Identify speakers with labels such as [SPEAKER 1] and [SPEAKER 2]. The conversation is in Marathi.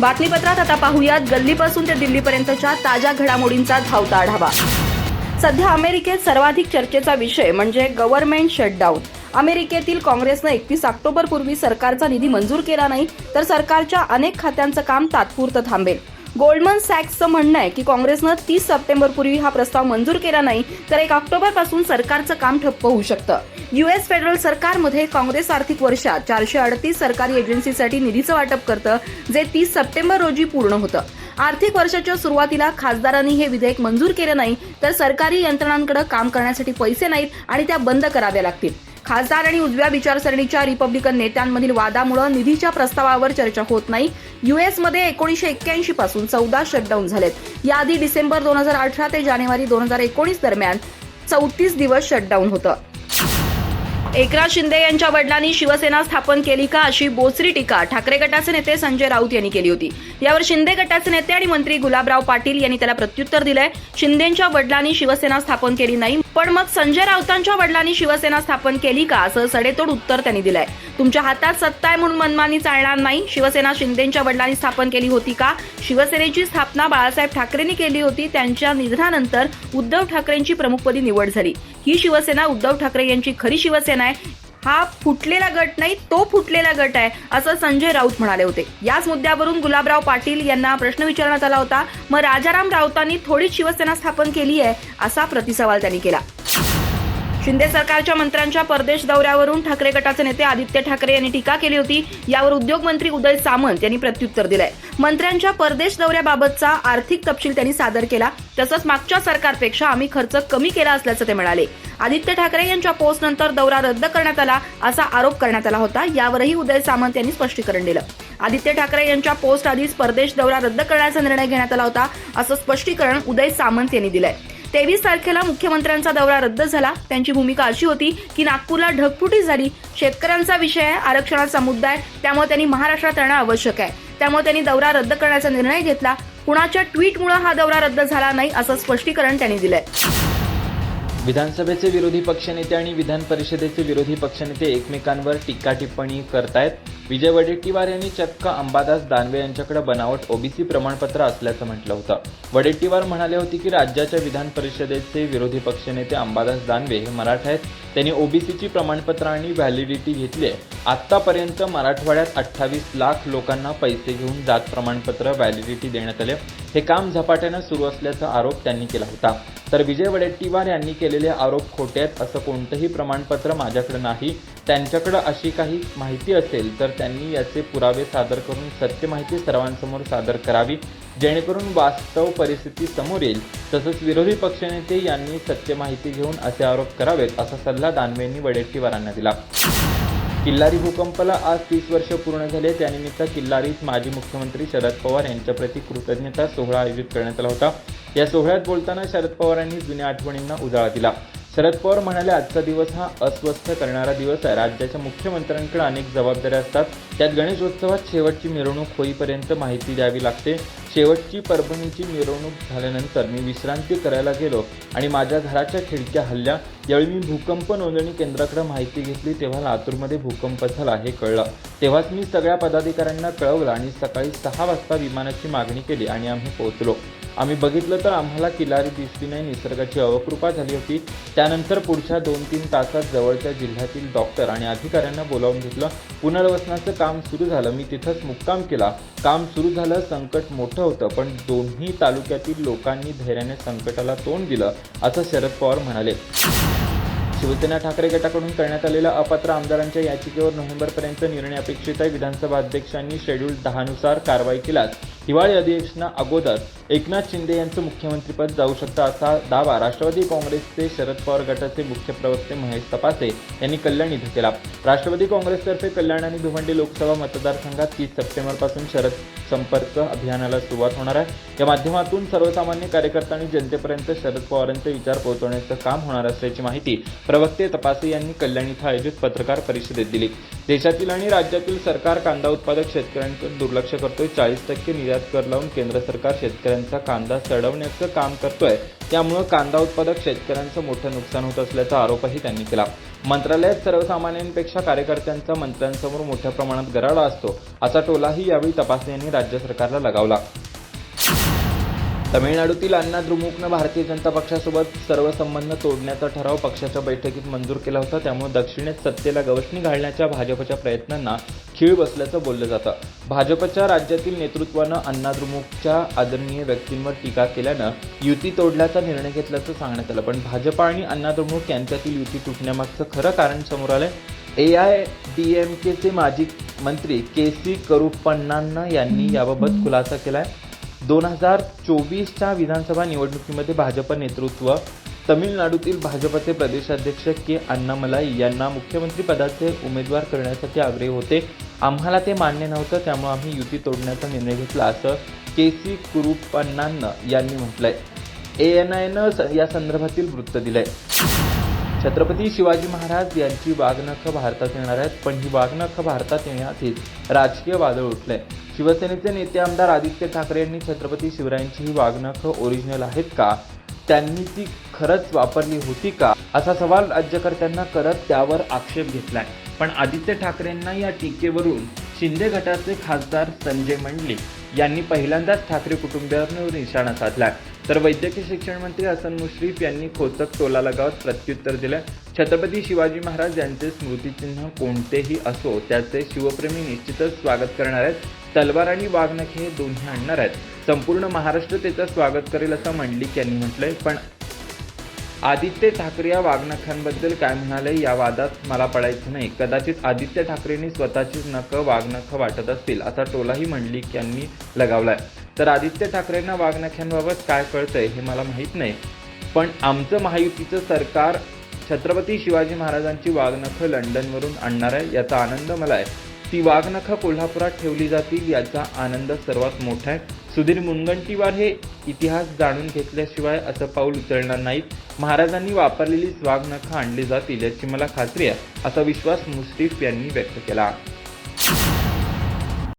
[SPEAKER 1] बातमीपत्रात आता पाहूयात गल्लीपासून ते दिल्लीपर्यंतच्या ताज्या घडामोडींचा धावता आढावा। सध्या अमेरिकेत सर्वाधिक चर्चेचा विषय म्हणजे गव्हर्नमेंट शटडाऊन। अमेरिकेतील काँग्रेसनं 31 ऑक्टोबरपूर्वी सरकारचा निधी मंजूर केला नाही तर सरकारच्या अनेक खात्यांचं काम तात्पुरतं थांबेल। गोल्डमन सॅक्सचं म्हणणं आहे की काँग्रेसनं 30 सप्टेंबरपूर्वी हा प्रस्ताव मंजूर केला नाही तर 1 ऑक्टोबरपासून सरकारचं काम ठप्प होऊ शकतं। यूएस फेडरल सरकारमध्ये काँग्रेस आर्थिक वर्षात 438 सरकारी एजन्सीसाठी निधीचं वाटप करतं, जे 30 सप्टेंबर रोजी पूर्ण होतं। आर्थिक वर्षाच्या सुरुवातीला खासदारांनी हे विधेयक मंजूर केलं नाही तर सरकारी यंत्रणांकडे काम करण्यासाठी पैसे नाहीत आणि त्या बंद कराव्या लागतील। खासदार आणि उजव्या विचारसरणीच्या रिपब्लिकन नेत्यांमधील वादामुळे निधीच्या प्रस्तावावर चर्चा होत नाही। यूएसमध्ये 1981 पासून 14 शटडाऊन झालेत। याआधी डिसेंबर 2018 ते जानेवारी 2019 दरम्यान 34 दिवस शटडाऊन होतं। एकनाथ शिंदे यांच्या वडिलांनी शिवसेना स्थापन केली का अशी बोचरी टीका ठाकरे गटाचे नेते संजय राऊत यांनी केली होती। यावर शिंदे गटाचे नेते आणि मंत्री गुलाबराव पाटील यांनी त्याला प्रत्युत्तर दिलंय। शिंदेंच्या वडिलांनी शिवसेना स्थापन केली नाही, पण मग संजय राऊतांच्या वडिलांनी शिवसेना स्थापन केली का असं सडेतोड उत्तर त्यांनी दिलंय। तुमच्या हातात सत्ता आहे म्हणून मनमानी चालणार नाही। शिवसेना शिंदेंच्या वडिलांनी स्थापन केली होती का? शिवसेनेची स्थापना बाळासाहेब ठाकरेंनी केली होती। त्यांच्या निधनानंतर उद्धव ठाकरेंची प्रमुखपदी निवड झाली। ही शिवसेना उद्धव ठाकरे यांची खरी शिवसेना आहे। हा फुटलेला गट नाही, तो फुटलेला गट आहे असं संजय राऊत म्हणाले होते। याच मुद्द्यावरून गुलाबराव पाटील यांना प्रश्न विचारण्यात आला होता। मग राजाराम राऊतांनी थोडीच शिवसेना स्थापन केली आहे असा प्रतिसवाल त्यांनी केला। शिंदे सरकारच्या मंत्र्यांच्या परदेश दौऱ्यावरून ठाकरे गटाचे नेते आदित्य ठाकरे यांनी टीका केली होती। यावर उद्योग मंत्री उदय सामंत यांनी प्रत्युत्तर दिलंय। मंत्र्यांच्या परदेश दौऱ्याबाबतचा आर्थिक तपशील त्यांनी सादर केला। तसंच मागच्या सरकारपेक्षा आम्ही खर्च कमी केला असल्याचं ते म्हणाले। आदित्य ठाकरे यांच्या पोस्टनंतर दौरा रद्द करण्यात आला असा आरोप करण्यात आला होता। यावरही उदय सामंत यांनी स्पष्टीकरण दिलं। आदित्य ठाकरे यांच्या पोस्ट आधीच परदेश दौरा रद्द करण्याचा निर्णय घेण्यात आला होता असं स्पष्टीकरण उदय सामंत यांनी दिलंय। 23 तारखेला मुख्यमंत्र्यांचा दौरा रद्द झाला। त्यांची भूमिका अशी होती की नागपूरला ढगफुटी झाली, शेतकऱ्यांचा विषय आहे, आरक्षणाचा मुद्दा आहे, त्यामुळे त्यांनी महाराष्ट्रात येणं आवश्यक आहे। त्यामुळे त्यांनी दौरा रद्द करण्याचा निर्णय घेतला। कुणाच्या ट्विटमुळे हा दौरा रद्द झाला नाही असं स्पष्टीकरण त्यांनी दिलंय।
[SPEAKER 2] विधानसभेचे विरोधी पक्षनेते आणि विधान परिषदेचे विरोधी पक्षनेते एकमेकांवर टीका टिप्पणी करतायत। विजय वडेट्टीवार यांनी चक्क अंबादास दानवे यांच्याकडे बनावट ओबीसी प्रमाणपत्र असल्याचं म्हटलं होतं। वडेट्टीवार म्हणाले होते की राज्याच्या विधान परिषदेचे विरोधी पक्षनेते अंबादास दानवे हे मराठा आहेत। त्यांनी ओबीसीची प्रमाणपत्र आणि व्हॅलिडिटी घेतली आहे। आतापर्यंत मराठवाड्यात 28 लाख लोकांना पैसे घेऊन जात प्रमाणपत्र व्हॅलिडिटी देण्यात आले। हे काम झपाट्यानं सुरू असल्याचा आरोप त्यांनी केला होता। तर विजय वडेट्टीवार यांनी केलेले आरोप खोटे आहेत। असं कोणतंही प्रमाणपत्र माझ्याकडे नाही। त्यांच्याकडे अशी काही माहिती असेल तर त्यांनी याचे पुरावे सादर करून सत्य माहिती सर्वांसमोर सादर करावी, जेणेकरून वास्तव परिस्थिती समोर येईल। तसंच विरोधी पक्षनेते यांनी सत्य माहिती घेऊन असे आरोप करावेत असा सल्ला दानवे यांनी वडेट्टीवारांना दिला। किल्लारी भूकंपाला आज 30 वर्ष पूर्ण झाले। त्यानिमित्त किल्लारीत माजी मुख्यमंत्री शरद पवार यांच्याप्रती कृतज्ञता सोहळा आयोजित करण्यात आला होता। या सोहळ्यात बोलताना शरद पवारांनी जुन्या आठवणींना उजाळा दिला। शरद पवार म्हणाले, आजचा दिवस हा अस्वस्थ करणारा दिवस आहे। राज्याच्या मुख्यमंत्र्यांकडे अनेक जबाबदाऱ्या असतात। त्यात गणेशोत्सवात शेवटची मिरवणूक होईपर्यंत माहिती द्यावी लागते। शेवटची परभणीची मिरवणूक झाल्यानंतर मी विश्रांती करायला गेलो आणि माझ्या घराच्या खिडक्या हलल्या। यावेळी मी भूकंप नोंदणी केंद्राकडे माहिती घेतली तेव्हा लातूरमध्ये भूकंप झाला हे कळलं। तेव्हाच मी सगळ्या पदाधिकाऱ्यांना कळवलं आणि सकाळी 6 वाजता विमानाची मागणी केली आणि आम्ही पोहोचलो। आम्ही बघितलं तर आम्हाला किल्लारी दिसली नाही, निसर्गाची अवकृपा झाली होती। त्यानंतर पुढच्या 2-3 तासात जवळच्या जिल्ह्यातील डॉक्टर आणि अधिकाऱ्यांना बोलावून घेतलं। पुनर्वसनाचं काम सुरू झालं। मी तिथंच मुक्काम केला। काम सुरू झालं, संकट मोठं होतं, पण दोन्ही तालुक्यातील लोकांनी धैर्याने संकटाला तोंड दिलं असं शरद पवार म्हणाले। शिवसेना ठाकरे गटाकडून करण्यात आलेल्या अपात्र आमदारांच्या याचिकेवर नोव्हेंबरपर्यंत निर्णय अपेक्षित आहे। विधानसभा अध्यक्षांनी शेड्यूल 10 नुसार कारवाई केल्यास हिवाळी अधिवेशना अगोदर एकनाथ शिंदे यांचं मुख्यमंत्रीपद जाऊ शकतं असा दावा राष्ट्रवादी काँग्रेसचे शरद पवार गटाचे मुख्य प्रवक्ते महेश तपासे यांनी कल्याण इथं केला। राष्ट्रवादी काँग्रेसतर्फे कल्याण आणि भिवंडी लोकसभा मतदारसंघात 30 सप्टेंबरपासून शरद संपर्क अभियानाला सुरुवात होणार आहे। या माध्यमातून सर्वसामान्य कार्यकर्ता आणि जनतेपर्यंत शरद पवारांचे विचार पोहोचवण्याचं काम होणार असल्याची माहिती प्रवक्ते तपासे यांनी कल्याण इथं आयोजित पत्रकार परिषदेत दिली। देशातील आणि राज्यातील सरकार कांदा उत्पादक शेतकऱ्यांकडे दुर्लक्ष करतोय। 40% निर्यात कर लावून केंद्र सरकार शेतकऱ्यांचा कांदा सडवण्याचं काम करतोय। त्यामुळे कांदा उत्पादक शेतकऱ्यांचं मोठं नुकसान होत असल्याचा आरोपही त्यांनी केला। मंत्रालयात सर्वसामान्यांपेक्षा कार्यकर्त्यांचा मंत्र्यांसमोर मोठ्या प्रमाणात गराडा असतो असा टोलाही यावेळी तपासणी यांनी राज्य सरकारला लगावला. तमिळनाडूतील अण्णा द्रमुकनं भारतीय जनता पक्षासोबत सर्व संबंध तोडण्याचा ठराव पक्षाच्या बैठकीत मंजूर केला होता. त्यामुळे दक्षिणेत सत्तेला गवसणी घालण्याच्या भाजपच्या प्रयत्नांना खीळ बसल्याचं बोललं जातं. भाजपच्या राज्यातील नेतृत्वानं अण्णा द्रमुकच्या आदरणीय व्यक्तींवर टीका केल्यानं युती तोडल्याचा निर्णय घेतल्याचं सांगण्यात आलं. पण भाजप आणि अण्णा द्रमुक यांच्यातील युती तुटण्यामागचं खरं कारण समोर आलंय. AIADMKचे माजी मंत्री KC करुप्पण्णा यांनी याबाबत खुलासा केलाय. 2024च्या विधानसभा निवडणुकीमध्ये भाजप नेतृत्व तमिळनाडूतील भाजपचे प्रदेशाध्यक्ष के अण्णामलाई यांना मुख्यमंत्री पदाचे उमेदवार करण्यासाठी आग्रही होते. आम्हाला ते मान्य नव्हतं, त्यामुळे आम्ही युती तोडण्याचा निर्णय घेतला असं KC करुप्पण्णा यांनी म्हटलंय. ANIनं या संदर्भातील वृत्त दिलंय. छत्रपती शिवाजी महाराज यांची वाघनखं भारतात येणार आहेत, पण ही वाघनखं भारतात येण्याआधीच राजकीय वादळ उठलंय. शिवसेनेचे नेते आमदार आदित्य ठाकरे यांनी छत्रपती शिवरायांची ही वाघनखं ओरिजिनल आहेत का, त्यांनी ती खरंच वापरली होती का, असा सवाल राज्यकर्त्यांना करत त्यावर आक्षेप घेतलाय. पण आदित्य ठाकरेंना या टीकेवरून शिंदे गटाचे खासदार संजय मंडलिक यांनी पहिल्यांदाच ठाकरे कुटुंबियांवर निशाणा साधलाय. तर वैद्यकीय शिक्षण मंत्री हसन मुश्रीफ यांनी खोचक टोला लगावत प्रत्युत्तर दिलं. छत्रपती शिवाजी महाराज यांचे स्मृतिचिन्ह कोणतेही असो त्याचे शिवप्रेमी निश्चितच स्वागत करणार आहेत. तलवार आणि वाघनखे हे दोन्ही आणणार आहेत. संपूर्ण महाराष्ट्र त्याचं स्वागत करेल असं मंडलिक यांनी म्हटलंय. पण आदित्य ठाकरे या वाघनखांबद्दल काय म्हणाले या वादात मला पडायचं नाही. कदाचित आदित्य ठाकरेंनी स्वतःचीच नखं वाघनखं वाटत असतील असा टोलाही मंडलिक यांनी लगावलाय. तर आदित्य ठाकरेंना वाघनख्यांबाबत काय कळतंय हे मला माहीत नाही, पण आमचं महायुतीचं सरकार छत्रपती शिवाजी महाराजांची वाघनखं लंडनवरून आणणार आहे याचा आनंद मला आहे. ती वाघनखं कोल्हापुरात ठेवली जातील याचा आनंद सर्वात मोठा आहे. सुधीर मुनगंटीवार हे इतिहास जाणून घेतल्याशिवाय असं पाऊल उचलणार नाहीत. महाराजांनी वापरलेली वाघनखं आणली जातील याची मला खात्री आहे असा विश्वास मुश्रीफ यांनी व्यक्त केला.